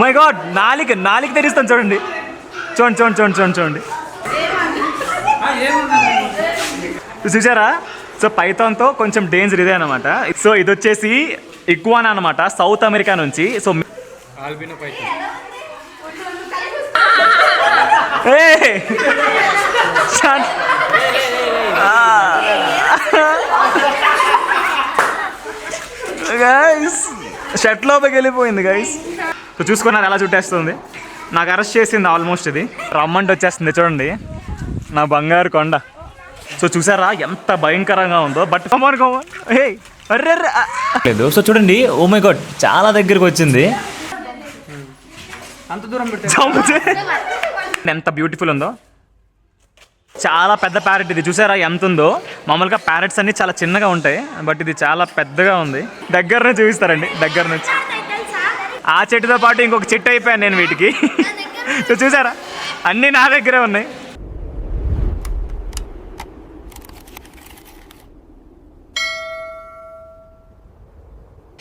My God, నాలిక తెరిస్తాను చూడండి. చూడండి చూసారా? సో పైథాన్తో కొంచెం డేంజర్ ఇదే అనమాట. సో ఇది వచ్చేసి ఇగ్వానా అనమాట, సౌత్ అమెరికా నుంచి. సో గైస్ షర్ట్ లోపలికి వెళ్ళిపోయింది గైస్. సో చూసుకున్నారు ఎలా చుట్టేస్తుంది. నాకు అరెస్ట్ చేసింది ఆల్మోస్ట్. ఇది రమ్మంటే వచ్చేస్తుంది చూడండి, నా బంగారు కొండ. సో చూసారా ఎంత భయంకరంగా ఉందో. బట్ కమాన్ హే అర్రే లేదు. సో చూడండి, ఓ మై గాడ్, చాలా దగ్గరికి వచ్చింది. అంత దూరం ఎంత బ్యూటిఫుల్ ఉందో. చాలా పెద్ద ప్యారెట్ ఇది. చూసారా ఎంత ఉందో? మామూలుగా ప్యారెట్స్ అన్ని చాలా చిన్నగా ఉంటాయి, బట్ ఇది చాలా పెద్దగా ఉంది. దగ్గర నుంచి చూపిస్తారండి, దగ్గర నుంచి. ఆ చెట్టుతో పాటు ఇంకొక చెట్టు అయిపోయాను నేను వీటికి. సో చూసారా, అన్నీ నా దగ్గరే ఉన్నాయి.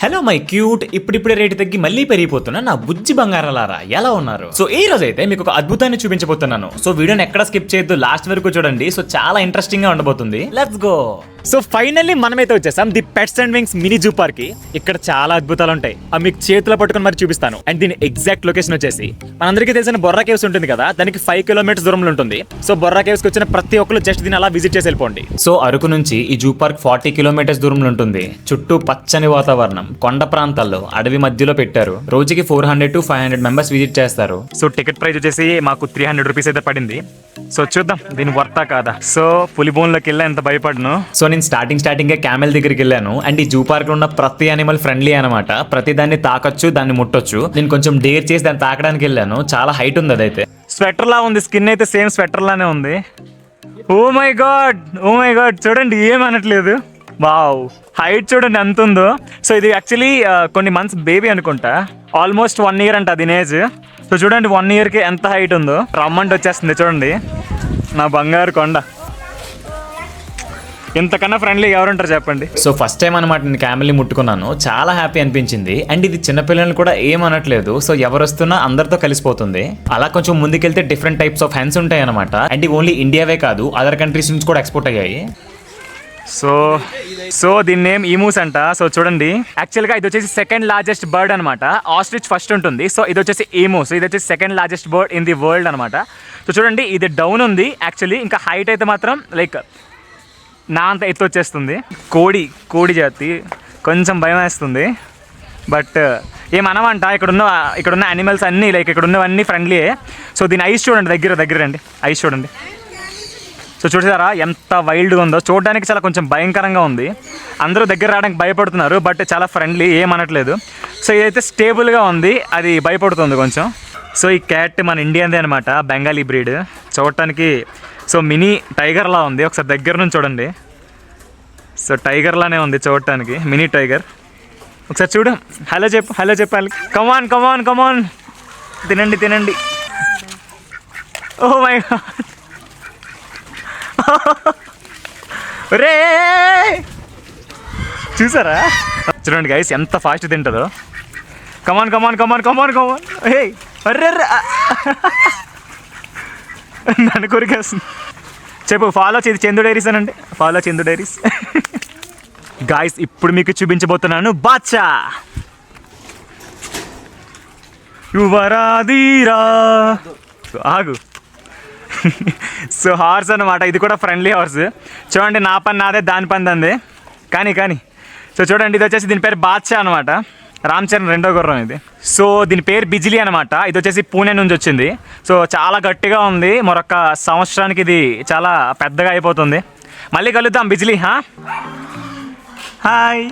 హలో మై క్యూట్, ఇప్పుడిప్పుడే రేటు తగ్గి మళ్ళీ పెరిగిపోతున్నా నా బుజ్జి బంగారాలారా, ఎలా ఉన్నారు? సో ఈ రోజు అయితే మీకు ఒక అద్భుతాన్ని చూపించబోతున్నాను. సో వీడియోని ఎక్కడ స్కిప్ చేయొద్దు, లాస్ట్ వరకు చూడండి. సో చాలా ఇంట్రెస్టింగ్ గా ఉండబోతుంది. Let's go. సో ఫైనల్లీ మనమైతే వచ్చేసాం the pets and wings mini zoo park కి. ఇక్కడ చాలా అద్భుతాలు ఉంటాయి, అవి మీకు చేతిలో పట్టుకొని మరి చూపిస్తాను. అండ్ దీని ఎగ్జాక్ట్ లొకేషన్ వచ్చేసి మనందరికీ తెలిసిన బొర్రా కేవ్స్ ఉంటుంది కదా, దానికి 5 కిలోమీటర్స్ దూరంలో ఉంటుంది. సో బొర్రా కేవ్స్ కి వచ్చిన ప్రతి ఒక్కరు జస్ట్ దీన్ని అలా విజిట్ చేసి వెళ్ళిపోండి. సో అరకు నుంచి ఈ జూ పార్క్ 40 కిలోమీటర్స్ దూరంలో ఉంటుంది. చుట్టూ పచ్చని వాతావరణం, కొండ ప్రాంతాల్లో అడవి మధ్యలో పెట్టారు. రోజుకి 400 to 500 మెంబర్స్ విజిట్ చేస్తారు. సో టికెట్ ప్రైస్ వచ్చేసి మాకు 300 రూపీస్ అయితే పడింది. సో చూద్దాం దీని వర్తా కాదా. సో పులిబోన్లోకి వెళ్ళా, ఎంత భయపడను. సో నేను స్టార్టింగ్ క్యామెల్ దగ్గరికి వెళ్ళాను. అండ్ ఈ జూ పార్క్ లో ఉన్న ప్రతి యానిమల్ ఫ్రెండ్లీ అనమాట. ప్రతి దాన్ని తాకొచ్చు, దాన్ని ముట్టొచ్చు. నేను కొంచెం డేర్ చేసి దాన్ని తాకడానికి వెళ్ళాను. చాలా హైట్ ఉంది అదైతే. స్వెటర్ లా ఉంది, స్కిన్ అయితే సేమ్ స్వెటర్ లానే ఉంది. ఓ మై గాడ్ చూడండి, ఏమనట్లేదు. వావ్, హైట్ చూడండి ఎంత ఉందో. సో ఇది యాక్చువల్లీ కొన్ని మంత్స్ బేబీ అనుకుంటా. ఆల్మోస్ట్ 1 year అంట దీని ఏజ్. సో చూడండి 1 yearకి ఎంత హైట్ ఉందో. రమ్మంటే వచ్చేస్తుంది చూడండి, నా బంగారు కొండ. ఇంతకన్నా ఫ్రెండ్లీ ఎవరుంటారు చెప్పండి. సో ఫస్ట్ టైం అనమాట నేను క్యామెల్ని ముట్టుకున్నాను. చాలా హ్యాపీ అనిపించింది. అండ్ ఇది చిన్నపిల్లల్ని కూడా ఏమనట్లేదు. సో ఎవరు వస్తున్నా అందరితో కలిసిపోతుంది. అలా కొంచెం ముందుకెళ్తే డిఫరెంట్ టైప్స్ ఆఫ్ హెన్స్ ఉంటాయి అనమాట. అండ్ ఓన్లీ ఇండియావే కాదు, అదర్ కంట్రీస్ నుంచి కూడా ఎక్స్పోర్ట్ అయ్యాయి. సో దీని నేమ్ ఈమూస్ అంట. సో చూడండి, యాక్చువల్గా ఇది వచ్చేసి సెకండ్ లార్జెస్ట్ బర్డ్ అనమాట. ఆస్ట్రిచ్ ఫస్ట్ ఉంటుంది. సో ఇది వచ్చేసి ఈమూస్, ఇది వచ్చేసి second largest bird in the world అనమాట. సో చూడండి, ఇది డౌన్ ఉంది యాక్చువల్లీ. ఇంకా హైట్ అయితే మాత్రం లైక్ నా అంత ఎత్తు వచ్చేస్తుంది. కోడి జాతి, కొంచెం భయం వేస్తుంది. బట్ ఏమనమంట, ఇక్కడున్న యానిమల్స్ అన్నీ లైక్ ఇక్కడ ఉన్నవన్నీ ఫ్రెండ్లీయే. సో దీని ఐస్ చూడండి, దగ్గర రండి, ఐస్ చూడండి. సో చూసారా ఎంత వైల్డ్గా ఉందో. చూడడానికి చాలా కొంచెం భయంకరంగా ఉంది. అందరూ దగ్గర రావడానికి భయపడుతున్నారు, బట్ చాలా ఫ్రెండ్లీ, ఏమనట్లేదు. సో ఇదైతే స్టేబుల్గా ఉంది, అది భయపడుతుంది కొంచెం. సో ఈ క్యాట్ మన ఇండియన్దే అనమాట, బెంగాలీ బ్రీడ్. చూడటానికి సో మినీ టైగర్లా ఉంది. ఒకసారి దగ్గర నుంచి చూడండి. సో టైగర్లానే ఉంది చూడటానికి, మినీ టైగర్. ఒకసారి చూడు, హలో చెప్పాలి. కమాన్ తినండి. ఓ మై గాడ్, రే చూసారా? చూడండి గైస్ ఎంత ఫాస్ట్ తింటుందో. కమాన్ హే అర్రే నన్ను కొరికేస్తుంది. చెప్పు, ఫాలో చందు డైరీస్ అనండి. Follow Chandu diaries. గాయస్ ఇప్పుడు మీకు చూపించబోతున్నాను బాద్షా యువరాధీరా. ఆగు. సో హార్స్ అనమాట, ఇది కూడా ఫ్రెండ్లీ హార్స్. చూడండి, నా పని నాదే, దాని పని దందే. కానీ సో చూడండి, ఇది వచ్చేసి దీని పేరు బాద్షా అనమాట. రామ్ చరణ్ రెండో గుర్రం ఇది. సో దీని పేరు బిజిలీ అనమాట. ఇది వచ్చేసి పూణే నుంచి వచ్చింది. సో చాలా గట్టిగా ఉంది. మరొక సంవత్సరానికి ఇది చాలా పెద్దగా అయిపోతుంది. మళ్ళీ కలుద్దాం బిజిలీ. హాయ్.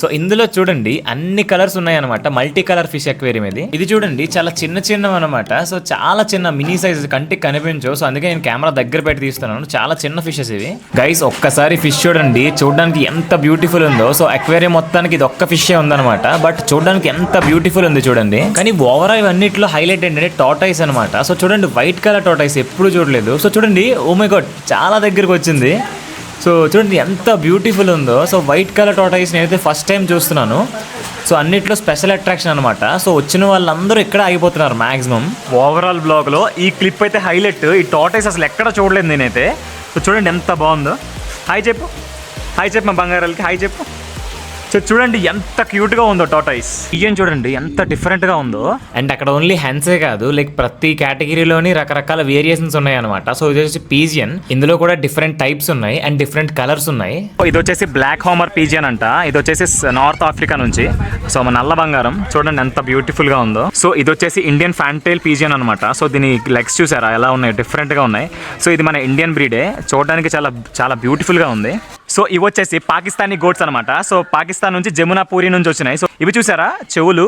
సో ఇందులో చూడండి అన్ని కలర్స్ ఉన్నాయన్నమాట. మల్టీ కలర్ ఫిష్ అక్వేరియం ఇది చూడండి, చాలా చిన్న అనమాట. సో చాలా చిన్న మినీ సైజ్, కంటికి కనిపించవు. సో అందుకే నేను కెమెరా దగ్గర పెట్టి తీస్తున్నాను. చాలా చిన్న ఫిషెస్ ఇవి. గైస్ ఒక్కసారి ఫిష్ చూడడానికి ఎంత బ్యూటిఫుల్ ఉందో. సో అక్వేరియం మొత్తానికి ఇది ఒక్క ఫిషే ఉందన్నమాట, బట్ చూడడానికి ఎంత బ్యూటిఫుల్ ఉంది చూడండి. కానీ ఓవరాల్ ఇవన్నిట్లో హైలైట్ ఏంటంటే టార్టాయిస్ అనమాట. సో చూడండి, వైట్ కలర్ టార్టాయిస్ ఎప్పుడు చూడలేదు. సో చూడండి, ఓ మై గాడ్, చాలా దగ్గరకు వచ్చింది. సో చూడండి ఎంత బ్యూటిఫుల్ ఉందో. సో వైట్ కలర్ టార్టాయిస్ నేనైతే ఫస్ట్ టైం చూస్తున్నాను. సో అన్నిట్లో స్పెషల్ అట్రాక్షన్ అనమాట. సో వచ్చిన వాళ్ళందరూ ఇక్కడ ఆగిపోతున్నారు మ్యాక్సిమం. ఓవరాల్ బ్లాగ్లో ఈ క్లిప్ అయితే హైలైట్. ఈ టార్టాయిస్ అసలు ఎక్కడ చూడలేదు నేనైతే. సో చూడండి ఎంత బాగుందో. హాయ్ చెప్పు, హాయ్ చెప్పు మా బంగారాలకి, హాయ్ చెప్పు. సో చూడండి ఎంత క్యూట్గా ఉందో టార్టాయిస్. ఇయన్ చూడండి ఎంత డిఫరెంట్గా ఉందో. అండ్ అక్కడ ఓన్లీ హెన్సే కాదు, లైక్ ప్రతి కేటగిరీలోని రకరకాల వేరియేషన్స్ ఉన్నాయి అనమాట. సో ఇది వచ్చేసి పీజియన్. ఇందులో కూడా డిఫరెంట్ టైప్స్ ఉన్నాయి అండ్ డిఫరెంట్ కలర్స్ ఉన్నాయి. ఇది వచ్చేసి బ్లాక్ హోమర్ పీజియన్ అంట. ఇది వచ్చేసి నార్త్ ఆఫ్రికా నుంచి. సో మన నల్ల బంగారం చూడండి ఎంత బ్యూటిఫుల్ గా ఉందో. సో ఇది వచ్చేసి ఇండియన్ ఫ్యాంటైల్ పీజియన్ అనమాట. సో దీని లెగ్స్ చూసారా ఎలా ఉన్నాయి, డిఫరెంట్ గా ఉన్నాయి. సో ఇది మన ఇండియన్ బ్రీడే, చూడడానికి చాలా చాలా బ్యూటిఫుల్ గా ఉంది. సో ఇవి వచ్చేసి పాకిస్తానీ గోట్స్ అనమాట. సో పాకిస్తాన్ నుంచి జమునాపూరి నుంచి వచ్చినాయి. సో ఇవి చూసారా చెవులు,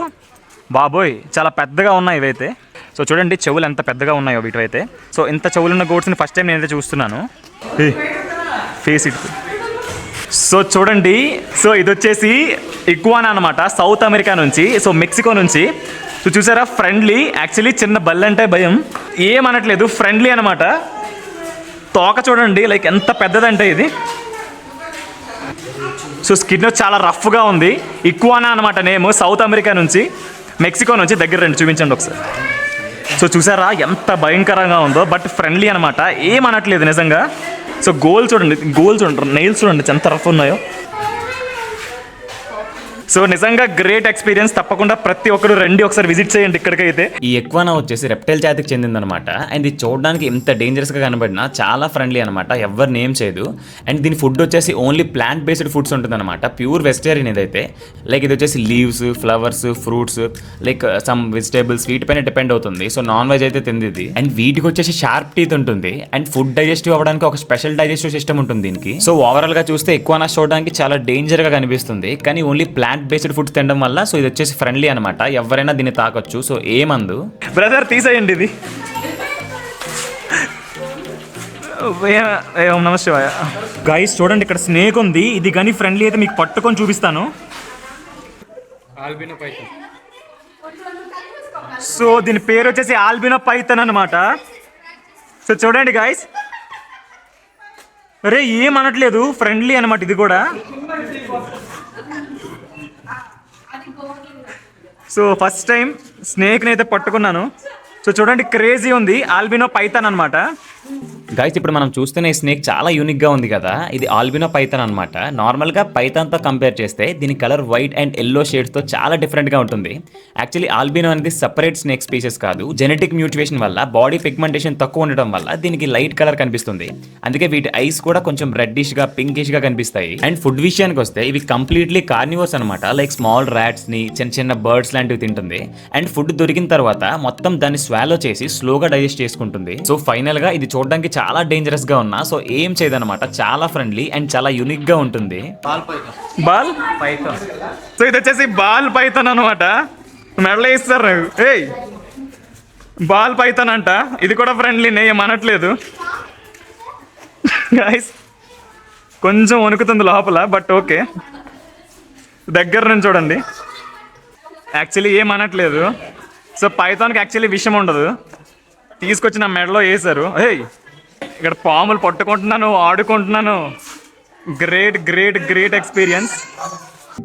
బాబోయ్ చాలా పెద్దగా ఉన్నాయి ఇవైతే. సో చూడండి చెవులు ఎంత పెద్దగా ఉన్నాయో వీటివైతే. సో ఇంత చెవులున్న గోట్స్ని ఫస్ట్ టైం నేనైతే చూస్తున్నాను. Face it. సో చూడండి, సో ఇది వచ్చేసి ఇగ్వానా అనమాట, సౌత్ అమెరికా నుంచి, సో మెక్సికో నుంచి. సో చూసారా ఫ్రెండ్లీ, యాక్చువల్లీ చిన్న బల్లి అంటే భయం, ఏమనట్లేదు, ఫ్రెండ్లీ అనమాట. తోక చూడండి లైక్ ఎంత పెద్దదంటే ఇది. సో స్కిన్ చాలా రఫ్గా ఉంది. ఇక్వానా అనమాట నేమ్, సౌత్ అమెరికా నుంచి, మెక్సికో నుంచి. దగ్గర రండి చూపించండి ఒకసారి. సో చూసారా ఎంత భయంకరంగా ఉందో, బట్ ఫ్రెండ్లీ అనమాట, ఏమనట్లేదు నిజంగా. సో గోల్ చూడండి, నెయిల్స్ చూడండి ఎంత రఫ్ ఉన్నాయో. సో నిజంగా గ్రేట్ ఎక్స్పీరియన్స్. తప్పకుండా ప్రతి ఒక్కరు రండి, ఒకసారి విజిట్ చేయండి ఇక్కడికైతే. ఈ ఎక్వానా వచ్చేసి రెప్టైల్ జాతికి చెందిందనమాట. అండ్ ఇది చూడడానికి ఎంత డేంజరస్గా కనబడినా చాలా ఫ్రెండ్లీ అనమాట, ఎవరు నేమ్ చేయదు. అండ్ దీని ఫుడ్ వచ్చేసి ఓన్లీ ప్లాంట్ బేస్డ్ ఫుడ్స్ ఉంటుందన్నమాట, ప్యూర్ వెజిటేరియన్ ఇదైతే. లైక్ ఇది వచ్చేసి leaves, flowers, fruits, like some vegetables వీటిపైన డిపెండ్ అవుతుంది. సో నాన్ వెజ్ అయితే తింది. అండ్ వీటికి వచ్చేసి షార్ప్ టీత్ ఉంటుంది. అండ్ ఫుడ్ డైజెస్టివ్ అవ్వడానికి ఒక స్పెషల్ డైజెస్టివ్ సిస్టమ్ ఉంటుంది దీనికి. సో ఓవరాల్ గా చూస్తే ఎక్వానా చూడడానికి చాలా డేంజర్ గా కనిపిస్తుంది, కానీ ఓన్లీ ప్లాంట్ బేస్డ్ ఫుడ్స్ తినడం వల్ల సో ఇది వచ్చేసి ఫ్రెండ్లీ అనమాట, ఎవరైనా దీన్ని తాకొచ్చు. సో ఏమందు బ్రదర్ తీసేయండి ఇది. నమస్తే గైస్, చూడండి ఇక్కడ స్నేక్ ఉంది. ఇది కానీ ఫ్రెండ్లీ అయితే మీకు పట్టుకొని చూపిస్తాను. సో దీని పేరు వచ్చేసి ఆల్బినో పైథాన్ అనమాట. సో చూడండి గైస్, అరే ఏమనట్లేదు, ఫ్రెండ్లీ అనమాట ఇది కూడా. సో ఫస్ట్ టైం స్నేక్ని అయితే పట్టుకున్నాను. సో చూడండి క్రేజీ ఉంది, ఆల్బినో పైథాన్ అనమాట. గైస్ ఇప్పుడు మనం చూస్తున్న ఈ స్నేక్ చాలా యూనిక్గా ఉంది కదా, ఇది ఆల్బినో పైథాన్ అనమాట. నార్మల్గా పైథాన్తో కంపేర్ చేస్తే దీని కలర్ వైట్ అండ్ ఎల్లో షేడ్స్తో చాలా డిఫరెంట్గా ఉంటుంది. యాక్చువల్లీ ఆల్బినో అనేది సపరేట్ స్నేక్ స్పీసెస్ కాదు, జెనెటిక్ మ్యూటేషన్ వల్ల బాడీ పిగ్మెంటేషన్ తక్కువ ఉండడం వల్ల దీనికి లైట్ కలర్ కనిపిస్తుంది. అందుకే వీటి ఐస్ కూడా కొంచెం రెడ్డిష్గా పింకిష్గా కనిపిస్తాయి. అండ్ ఫుడ్ విషయానికి వస్తే ఇవి కంప్లీట్లీ కార్నివర్స్ అనమాట, లైక్ స్మాల్ ర్యాట్స్ని, చిన్న చిన్న బర్డ్స్ లాంటివి తింటుంది. అండ్ ఫుడ్ దొరికిన తర్వాత మొత్తం దాన్ని స్వాలో చేసి స్లోగా డైజెస్ట్ చేసుకుంటుంది. సో ఫైనల్గా ఇది చూడడానికి చాలా డేంజరస్ గా ఉన్నా సో ఏం చేయదన్నమాట, చాలా ఫ్రెండ్లీ అండ్ చాలా యూనిక్ గా ఉంటుంది. Ball Python. సో ఇది వచ్చేసి బాల్ పైథాన్ అనమాట, మెడలో ఇస్తారు. ఏయ్ బాల్ పైథాన్ అంట, ఇది కూడా ఫ్రెండ్లీనే, ఏమనట్లేదు. గైస్ కొంచెం వణుకుతుంది లోపల, బట్ ఓకే. దగ్గర నుంచి చూడండి, యాక్చువల్లీ ఏమనట్లేదు. సో పైథాన్కి యాక్చువల్లీ విషయం ఉండదు, తీసుకొచ్చి నా మెడలో వేసారు. ఏయ్ ఇక్కడ పాములు పట్టుకుంటున్నాను, ఆడుకుంటున్నాను. Great great great experience.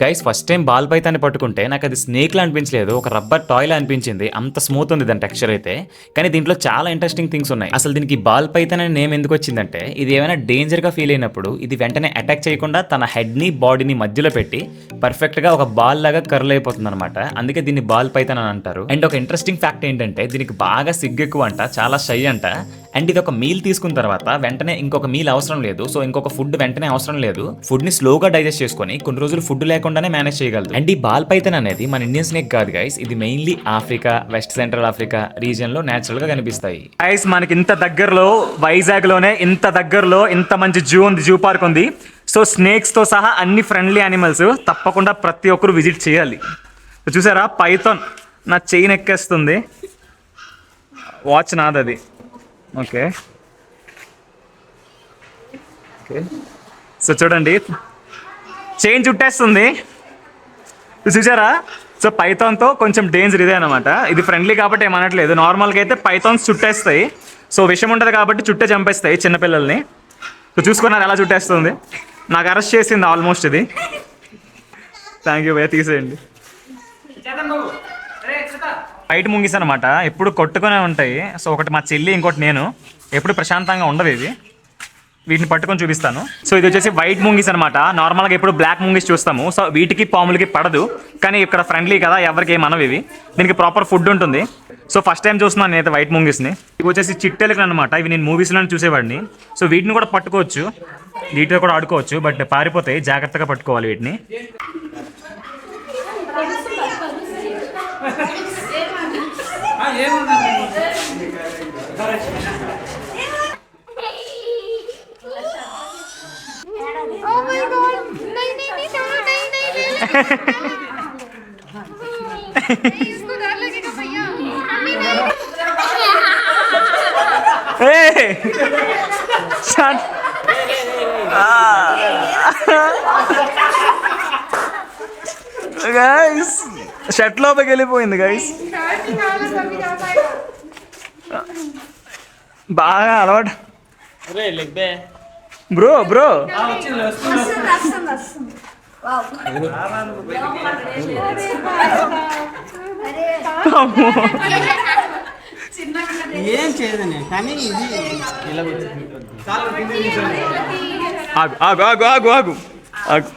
Guys first time ball పైథాన్ని పట్టుకుంటే నాకు అది స్నేక్లా అనిపించలేదు, ఒక రబ్బర్ టాయ్లా అనిపించింది. అంత స్మూత్ ఉంది దాని టెక్స్చర్ అయితే. కానీ దీంట్లో చాలా ఇంట్రెస్టింగ్ థింగ్స్ ఉన్నాయి. అసలు దీనికి బాల్ పైథాన్ అనే నేమ్ ఎందుకు వచ్చిందంటే, ఇది ఏమైనా డేంజర్గా ఫీల్ అయినప్పుడు ఇది వెంటనే అటాక్ చేయకుండా తన హెడ్ని బాడీని మధ్యలో పెట్టి పర్ఫెక్ట్గా ఒక బాల్ లాగా కర్ల్ అయిపోతుంది అనమాట. అందుకే దీన్ని బాల్ పైథాన్ అని అంటారు. అండ్ ఒక ఇంట్రెస్టింగ్ ఫ్యాక్ట్ ఏంటంటే దీనికి బాగా సిగ్గు ఎక్కువ అంట, చాలా షై అంట. అండ్ ఇది ఒక మీల్ తీసుకున్న తర్వాత వెంటనే ఇంకొక మీల్ అవసరం లేదు. సో ఇంకొక ఫుడ్ వెంటనే అవసరం లేదు, ఫుడ్ ని స్లోగా డైజెస్ట్ చేసుకొని కొన్ని రోజులు ఫుడ్ లేకుండానే మేనేజ్ చేయగలదు. అండ్ ఈ బాల్ పైథాన్ అనేది మన ఇండియన్ స్నేక్ కాదు గైస్, ఇది mainly Africa, west central Africa region లో నేచురల్ గా కనిపిస్తాయి. గైస్ మనకి ఇంత దగ్గరలో, వైజాగ్ లోనే ఇంత దగ్గరలో ఇంత మంచి జూ ఉంది, జూ పార్క్ ఉంది. సో స్నేక్స్ తో సహా అన్ని ఫ్రెండ్లీ యానిమల్స్, తప్పకుండా ప్రతి ఒక్కరు విజిట్ చేయాలి. చూసారా పైథాన్ నా చైన్ ఎక్కేస్తుంది, వాచ్ నాదది. Okay okay. సో చూడండి చైన్ చుట్టేస్తుంది, చూసారా. సో పైథాన్తో కొంచెం డేంజర్ ఇదే అనమాట. ఇది ఫ్రెండ్లీ కాబట్టి ఏమనట్లేదు, నార్మల్గా అయితే పైథాన్స్ చుట్టేస్తాయి. సో విషయం ఉంటుంది కాబట్టి చుట్టే చంపేస్తాయి చిన్నపిల్లల్ని. సో చూసుకున్నారు ఎలా చుట్టేస్తుంది, నాకు అరెస్ట్ చేసింది ఆల్మోస్ట్ ఇది. థ్యాంక్ యూ భయ్యా, తీసేయండి. వైట్ ముంగిస్ అనమాట, ఎప్పుడు కొట్టుకునే ఉంటాయి. సో ఒకటి మా చెల్లి, ఇంకోటి నేను. ఎప్పుడు ప్రశాంతంగా ఉండదు ఇవి. వీటిని పట్టుకొని చూపిస్తాను. సో ఇది వచ్చేసి వైట్ ముంగిస్ అనమాట. నార్మల్గా ఎప్పుడు బ్లాక్ ముంగిస్ చూస్తాము. సో వీటికి పాములకి పడదు, కానీ ఇక్కడ ఫ్రెండ్లీ కదా, ఎవరికి ఏమనవు ఇవి. దీనికి ప్రాపర్ ఫుడ్ ఉంటుంది. సో ఫస్ట్ టైం చూస్తున్నాను నేనైతే వైట్ ముంగిస్ని. ఇవి వచ్చేసి చిట్టెలకలు అనమాట. ఇవి నేను మూవీస్లో చూసేవాడిని. సో వీటిని కూడా పట్టుకోవచ్చు, వీటితో కూడా ఆడుకోవచ్చు, బట్ పారిపోతాయి, జాగ్రత్తగా పట్టుకోవాలి వీటిని. గైస్ షర్ట్ లోపలికి వెళ్ళిపోయింది గైస్. బాగా అలవాటు బ్రో బ్రో. ఏం చేయదని కానీ ఇది ఇలా ఆగు ఆగు ఆగు ఆగు ఆగు ఆగు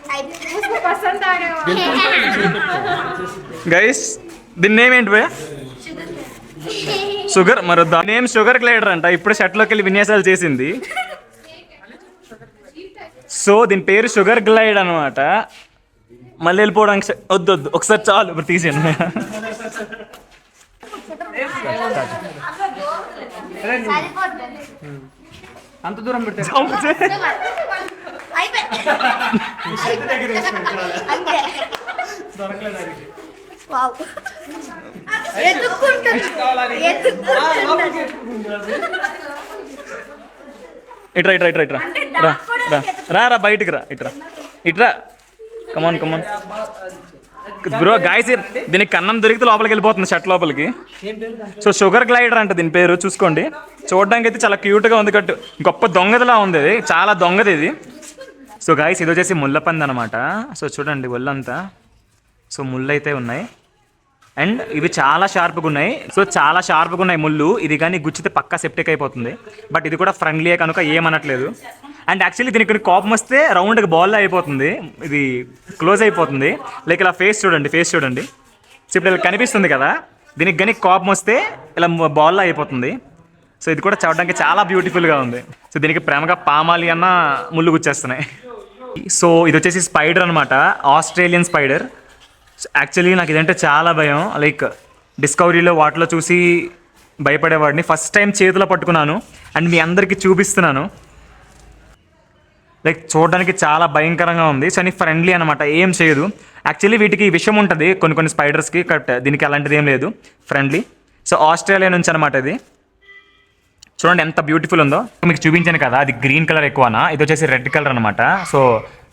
గైస్. దీని నేమ్ ఏంటి భయ్యా? షుగర్. మరి నేమ్ షుగర్ గ్లైడర్ అంట. ఇప్పుడు షర్ట్లోకి వెళ్ళి విన్యాసాలు చేసింది. సో దీని పేరు షుగర్ గ్లైడ్ అనమాట. మళ్ళీ వెళ్ళిపోవడానికి వద్దు వద్దు, ఒకసారి చాలు, ఇప్పుడు తీసేయండి. అంత దూరం పెట్టే ఇట్రా ఇట్రా ఇట్రా ఇట్రా రా రా రా రా బయటికి రా, ఇట్రా ఇట్రా, కమాన్ కమాన్ బ్రో. గాయస్ దీనికి కన్నం దొరికితే లోపలికి వెళ్ళిపోతుంది, షర్ట్ లోపలికి. సో షుగర్ గ్లైడర్ అంట దీని పేరు. చూసుకోండి, చూడడానికి అయితే చాలా క్యూట్గా ఉంది, కట్టు గొప్ప దొంగదిలా ఉంది. ఇది చాలా దొంగది ఇది. సో గాయస్ ఇది వచ్చేసి ముళ్ళపంది అనమాట. సో చూడండి ఒళ్ళంతా, సో ముళ్ళు అయితే ఉన్నాయి, అండ్ ఇవి చాలా షార్ప్గా ఉన్నాయి. సో చాలా షార్ప్గా ఉన్నాయి ముళ్ళు. ఇది కానీ గుచ్చితే పక్కా సెప్టిక్ అయిపోతుంది, బట్ ఇది కూడా ఫ్రెండ్లీయే కనుక ఏమనట్లేదు. అండ్ యాక్చువల్లీ దీనికి కోపం వస్తే రౌండ్గా బాల్లో అయిపోతుంది, ఇది క్లోజ్ అయిపోతుంది. లైక్ ఇలా ఫేస్ చూడండి, ఫేస్ చూడండి. సో ఇప్పుడు ఇలా కనిపిస్తుంది కదా, దీనికి కానీ కోపం వస్తే ఇలా బాల్లో అయిపోతుంది. సో ఇది కూడా చూడడానికి చాలా బ్యూటిఫుల్గా ఉంది. సో దీనికి ప్రేమగా పామాలి అన్న ముళ్ళు గుచ్చేస్తున్నాయి. సో ఇది వచ్చేసి స్పైడర్ అనమాట, ఆస్ట్రేలియన్ స్పైడర్. యాక్చువల్లీ నాకు ఇదంటే చాలా భయం. లైక్ డిస్కవరీలో వాటిలో చూసి భయపడేవాడిని. ఫస్ట్ టైం చేతిలో పట్టుకున్నాను అండ్ మీ అందరికీ చూపిస్తున్నాను. లైక్ చూడడానికి చాలా భయంకరంగా ఉంది. సో అని ఫ్రెండ్లీ అనమాట, ఏం చేయదు. యాక్చువల్లీ వీటికి విషయం ఉంటుంది కొన్ని స్పైడర్స్కి, కట్ దీనికి అలాంటిది ఏం లేదు, ఫ్రెండ్లీ. సో ఆస్ట్రేలియా నుంచి అనమాట ఇది. చూడండి ఎంత బ్యూటిఫుల్ ఉందో. మీకు చూపించాను కదా, అది గ్రీన్ కలర్ ఎక్కువనా, ఇది వచ్చేసి రెడ్ కలర్ అనమాట. సో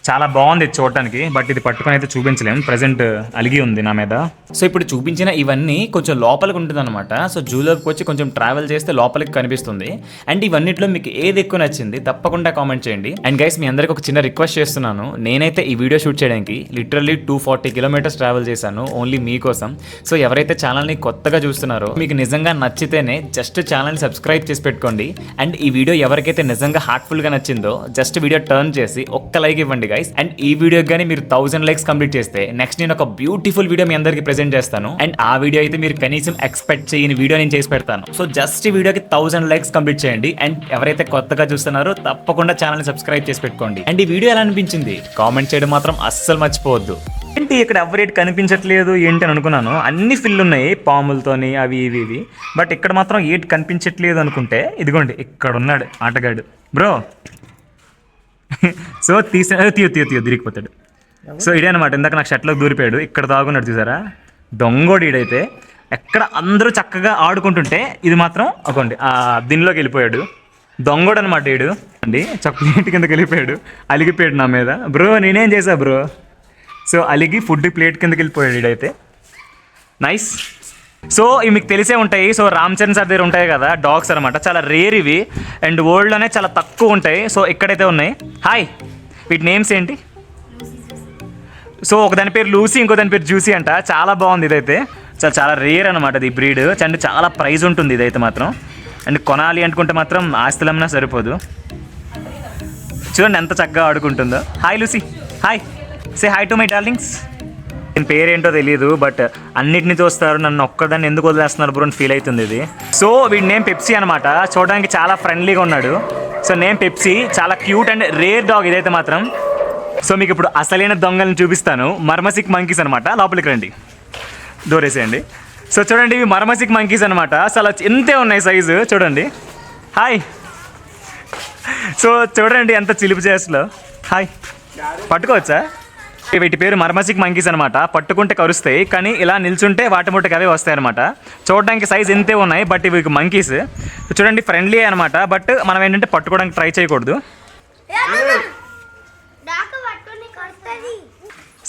చాలా బాగుంది చూడటానికి, బట్ ఇది పట్టుకొని అయితే చూపించలేము, ప్రెసెంట్ అలిగి ఉంది నా మీద. సో ఇప్పుడు చూపించిన ఇవన్నీ కొంచెం లోపలికి ఉంటుంది అనమాట. సో జూలోకి వచ్చి కొంచెం ట్రావెల్ చేస్తే లోపలికి కనిపిస్తుంది. అండ్ ఇవన్నిట్లో మీకు ఏది ఎక్కువ నచ్చింది తప్పకుండా కామెంట్ చేయండి. అండ్ గైస్ మీ అందరికి ఒక చిన్న రిక్వెస్ట్ చేస్తున్నాను, నేనైతే ఈ వీడియో షూట్ చేయడానికి లిటరల్లీ 240 కిలోమీటర్స్ ట్రావెల్ చేశాను ఓన్లీ మీకోసం. సో ఎవరైతే ఛానల్ని కొత్తగా చూస్తున్నారో మీకు నిజంగా నచ్చితేనే జస్ట్ ఛానల్ని సబ్స్క్రైబ్ చేసి పెట్టుకోండి. అండ్ ఈ వీడియో ఎవరికైతే నిజంగా హార్ట్ఫుల్గా నచ్చిందో జస్ట్ వీడియో టర్న్ చేసి ఒక్క లైక్ ఇవ్వండి గైస్. అండ్ ఈ వీడియో కానీ మీరు 1000 లైక్స్ కంప్లీట్ చేస్తే నెక్స్ట్ నేను ఒక బ్యూటిఫుల్ వీడియో మీ అందరికి ప్రెజెంట్ చేస్తాను. అండ్ ఆ వీడియో అయితే మీరు కనీసం ఎక్స్పెక్ట్ చేయని వీడియో నేను చేసి పెడతాను. సో జస్ట్ ఈ వీడియోకి 1000 లైక్స్ కంప్లీట్ చేయండి. అండ్ ఎవరైతే కొత్తగా చూస్తున్నారో తప్పకుండా ఛానల్ని సబ్స్క్రైబ్ చేసి పెట్టుకోండి. అండ్ ఈ వీడియో ఎలా అనిపించింది కామెంట్ చేయడం మాత్రం అస్సలు మర్చిపోవద్దు. ఏంటి ఇక్కడ ఎవరేట్ కనిపించట్లేదు ఏంటి అని అనుకున్నాను, అన్ని ఫిల్ ఉన్నాయి పాములతోని అవి ఇవి, బట్ ఇక్కడ మాత్రం ఏటి కనిపించట్లేదు అనుకుంటే ఇదిగోండి ఇక్కడ ఉన్నాడు ఆటగాడు బ్రో. సో తీయ తిరిగిపోతాడు. సో ఇదే అనమాట, ఇందాక నాకు షర్ట్లోకి దూరిపోయాడు, ఇక్కడ దాగున్నాడు చూసారా, దొంగోడు ఈడైతే. ఎక్కడ అందరూ చక్కగా ఆడుకుంటుంటే ఇది మాత్రం అకోండి దీనిలోకి వెళ్ళిపోయాడు, దొంగోడు అనమాట ఈడు అండి. చాక్లెట్ కిందకి వెళ్ళిపోయాడు, అలిగిపోయాడు నా మీద. బ్రో నేనేం చేశా బ్రో. సో అలిగి ఫుడ్ ప్లేట్ కిందకి వెళ్ళిపోయాడు ఈడైతే. నైస్. సో ఇవి మీకు తెలిసే ఉంటాయి. సో రామ్ చరణ్ సార్ దగ్గర ఉంటాయి కదా డాగ్స్ అనమాట, చాలా రేర్ ఇవి అండ్ వరల్డ్లోనే చాలా తక్కువ ఉంటాయి. సో ఇక్కడైతే ఉన్నాయి. హాయ్, వీటి నేమ్స్ ఏంటి? సో ఒక దాని పేరు లూసీ, ఇంకో దాని పేరు జ్యూసీ అంట. చాలా బాగుంది ఇదైతే. చాలా రేర్ అనమాట ఇది బ్రీడ్. అండ్ చాలా ప్రైజ్ ఉంటుంది ఇదైతే మాత్రం. అండ్ కొనాలి అనుకుంటే మాత్రం ఆస్తులమ్మినా సరిపోదు. చూడండి ఎంత చక్కగా ఆడుకుంటుందో. Hi Lucy, hi, say hi to my darlings. దీని పేరేంటో తెలియదు, బట్ అన్నిటిని చూస్తారు, నన్ను ఒక్కదాన్ని ఎందుకు వదిలేస్తున్నారు బ్రో అని ఫీల్ అవుతుంది ఇది. సో వీడి నేమ్ పెప్సీ అనమాట. చూడడానికి చాలా ఫ్రెండ్లీగా ఉన్నాడు. సో నేమ్ పెప్సీ, చాలా క్యూట్ అండ్ రేర్ డాగ్ ఇదైతే మాత్రం. సో మీకు ఇప్పుడు అసలైన దొంగలను చూపిస్తాను. మర్మసిక్ మంకీస్ అనమాట. లోపలికి రండి, డోరేసేయండి. సో చూడండి, ఇవి మర్మసిక్ మంకీస్ అనమాట. అసలు ఇంతే ఉన్నాయి సైజు, చూడండి. హాయ్. సో చూడండి ఎంత చిలిపి చేస్తలో. హాయ్, పట్టుకోవచ్చా? వీటి పేరు మర్మసిక్ మంకీస్ అనమాట. పట్టుకుంటే కరుస్తాయి, కానీ ఇలా నిల్చుంటే వాటి ముట్టకి అవే వస్తాయి అనమాట. చూడడానికి సైజ్ ఇంతే ఉన్నాయి, బట్ ఇవి మంకీస్ చూడండి ఫ్రెండ్లీ అనమాట. బట్ మనం ఏంటంటే పట్టుకోవడానికి ట్రై చేయకూడదు.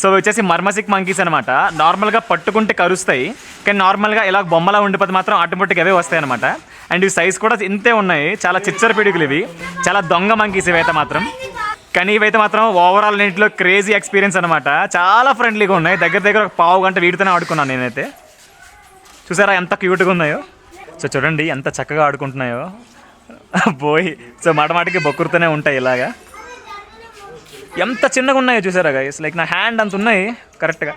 సో వచ్చేసి మర్మసిక్ మంకీస్ అనమాట. నార్మల్గా పట్టుకుంటే కరుస్తాయి, కానీ నార్మల్గా ఇలా బొమ్మలా ఉండిపోతే మాత్రం ఆటోమేటిక్ అవే వస్తాయి అనమాట. అండ్ ఇవి సైజ్ కూడా ఇంతే ఉన్నాయి. చాలా చిచ్చర పిడుగులు ఇవి, చాలా దొంగ మంకీస్ ఇవైతే మాత్రం. కానీ ఇవైతే మాత్రం ఓవరాల్ నీటిలో క్రేజీ ఎక్స్పీరియన్స్ అనమాట. చాలా ఫ్రెండ్లీగా ఉన్నాయి. దగ్గర ఒక పావు గంట వీటితోనే ఆడుకున్నాను నేనైతే. చూసారా ఎంత క్యూట్గా ఉన్నాయో. సో చూడండి ఎంత చక్కగా ఆడుకుంటున్నాయో బోయ్. సో మాటమాటికి బొక్కురుతూనే ఉంటాయి ఇలాగా. ఎంత చిన్నగా ఉన్నాయో చూసారా గైస్, లైక్ నా హ్యాండ్ అంత ఉన్నాయి కరెక్ట్గా.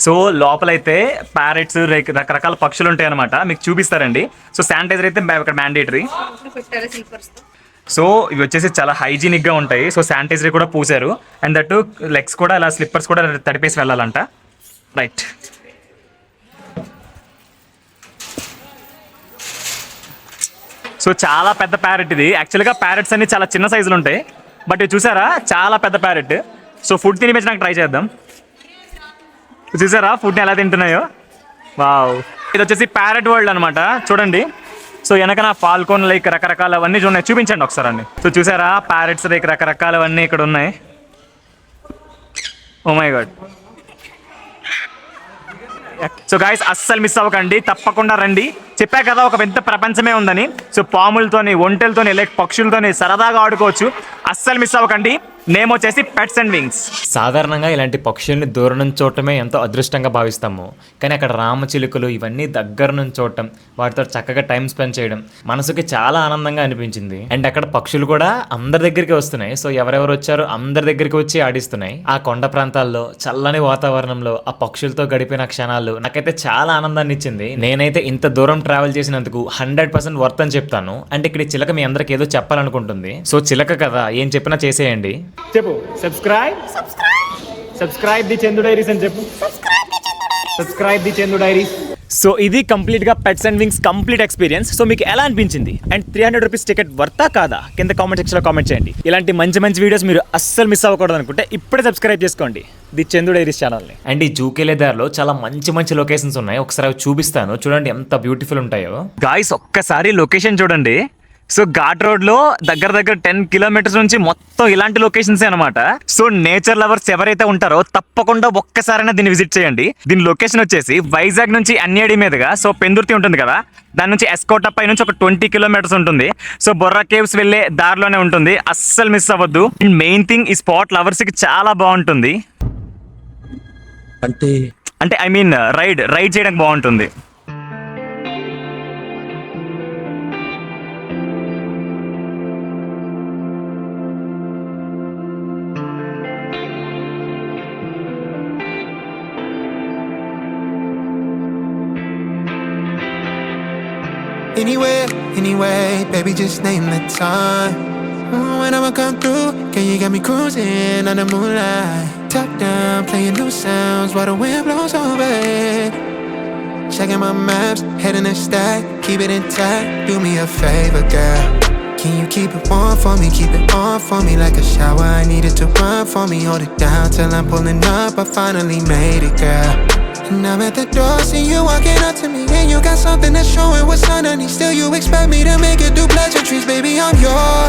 సో లోపలైతే ప్యారెట్స్, రకరకాల పక్షులు ఉంటాయి అనమాట. మీకు చూపిస్తారండి. సో శానిటైజర్ అయితే ఇక్కడ మ్యాండేటరీ. సో ఇవి వచ్చేసి చాలా హైజీనిక్గా ఉంటాయి. సో శానిటైజర్ కూడా పూసారు. అండ్ దట్ లెగ్స్ కూడా ఇలా స్లిప్పర్స్ కూడా తడిపేసి వెళ్ళాలంట. రైట్. సో చాలా పెద్ద ప్యారెట్ ఇది. యాక్చువల్గా ప్యారెట్స్ అన్ని చాలా చిన్న సైజులు ఉంటాయి, బట్ ఇది చూసారా చాలా పెద్ద ప్యారెట్. సో ఫుడ్ తినిపించడానికి ట్రై చేద్దాం. చూసారా ఫుడ్ని ఎలా తింటున్నాయో. వావ్. ఇది వచ్చేసి ప్యారెట్ వరల్డ్ అనమాట. చూడండి. సో వెనక నా ఫాల్కోన్ లైక్ రకరకాలవన్నీ ఉన్నాయి. చూపించండి ఒకసారి అండి. సో చూసారా ప్యారెట్స్ లైక్ రకరకాలవన్నీ ఇక్కడ ఉన్నాయి. Oh my god. So guys అస్సలు మిస్ అవ్వకండి, తప్పకుండా రండి. చెప్పా కదా ఒక పెద్ద ప్రపంచమే ఉందని. సో పాములతోని, ఒంటెలతోని, లైక్ పక్షులతోని సరదాగా ఆడుకోవచ్చు. అస్సలు మిస్ అవ్వకండి. నేమ్ వచ్చేసి పెట్స్ అండ్ వింగ్స్. సాధారణంగా ఇలాంటి పక్షుల్ని దూరం నుంచి చూడటమే ఎంతో అదృష్టంగా భావిస్తాము, కానీ అక్కడ రామచిలుకలు ఇవన్నీ దగ్గర నుంచి చూడటం, వాటితో చక్కగా టైం స్పెండ్ చేయడం మనసుకి చాలా ఆనందంగా అనిపించింది. అండ్ అక్కడ పక్షులు కూడా అందరి దగ్గరికి వస్తున్నాయి. సో ఎవరెవరు వచ్చారో అందరి దగ్గరికి వచ్చి ఆడిస్తున్నాయి. ఆ కొండ ప్రాంతాల్లో చల్లని వాతావరణంలో ఆ పక్షులతో గడిపిన క్షణాలు నాకైతే చాలా ఆనందాన్ని ఇచ్చింది. నేనైతే ఇంత దూరం ట్రావెల్ చేసినందుకు 100% వర్త్ అని చెప్తాను. అంటే ఇక్కడ చిలక మీ అందరికి ఏదో చెప్పాలనుకుంటుంది. సో చిలక కదా ఏం చెప్పినా చేసేయండి. చెప్పు సబ్స్క్రైబ్ ది చందు డైరీస్ అని చెప్పు. Subscribe the Chandu diaries. So ఇది కంప్లీట్గా pets and wings complete experience. So మీకు ఎలా అనిపించింది? అండ్ 300 రూపీస్ టికెట్ వర్తా కాదా? కింద కామెంట్ సెక్షన్లో కామెంట్ చేయండి. ఇలాంటి మంచి మంచి వీడియోస్ మీరు అస్సలు మిస్ అవ్వకూడదు అనుకుంటే ఇప్పుడే సబ్స్క్రైబ్ చేసుకోండి ది చందు డైరీస్ ఛానల్ని. అండ్ ఈ జూకెళ్ళే దారిలో చాలా మంచి మంచి లొకేషన్స్ ఉన్నాయి. ఒకసారి అవి చూపిస్తాను. చూడండి ఎంత బ్యూటిఫుల్ ఉంటాయో. గాయ్స్ ఒక్కసారి లొకేషన్ చూడండి. సో ఘాట్ రోడ్ లో దగ్గర 10 కిలోమీటర్స్ నుంచి మొత్తం ఇలాంటి లొకేషన్స్ అనమాట. సో నేచర్ లవర్స్ ఎవరైతే ఉంటారో తప్పకుండా ఒక్కసారైనా దీన్ని విజిట్ చేయండి. దీని లొకేషన్ వచ్చేసి వైజాగ్ నుంచి అన్యాడి మీదుగా సో పెందుర్తి ఉంటుంది కదా, దాని నుంచి ఎస్కోట పై నుంచి ఒక 20 కిలోమీటర్స్ ఉంటుంది. సో బొర్రా కేవ్స్ వెళ్ళే దారిలోనే ఉంటుంది. అస్సలు మిస్ అవ్వద్దు. అండ్ మెయిన్ థింగ్ ఈ స్పాట్ లవర్స్ కి చాలా బాగుంటుంది. అంటే ఐ మీన్ రైడ్ చేయడానికి బాగుంటుంది. Anyway, baby, just name the time. When I'ma come through, can you get me cruising on the moonlight? Top down, playing new sounds while the wind blows over it. Checking my maps, heading a stack, keep it intact. Do me a favor, girl. Can you keep it warm for me, keep it on for me like a shower? I need it to run for me, hold it down till I'm pulling up. I finally made it, girl. And I'm at the door, see you walking up to me, and you got something that's showing what's underneath. Still you expect me to make it do pleasantries, baby, I'm yours.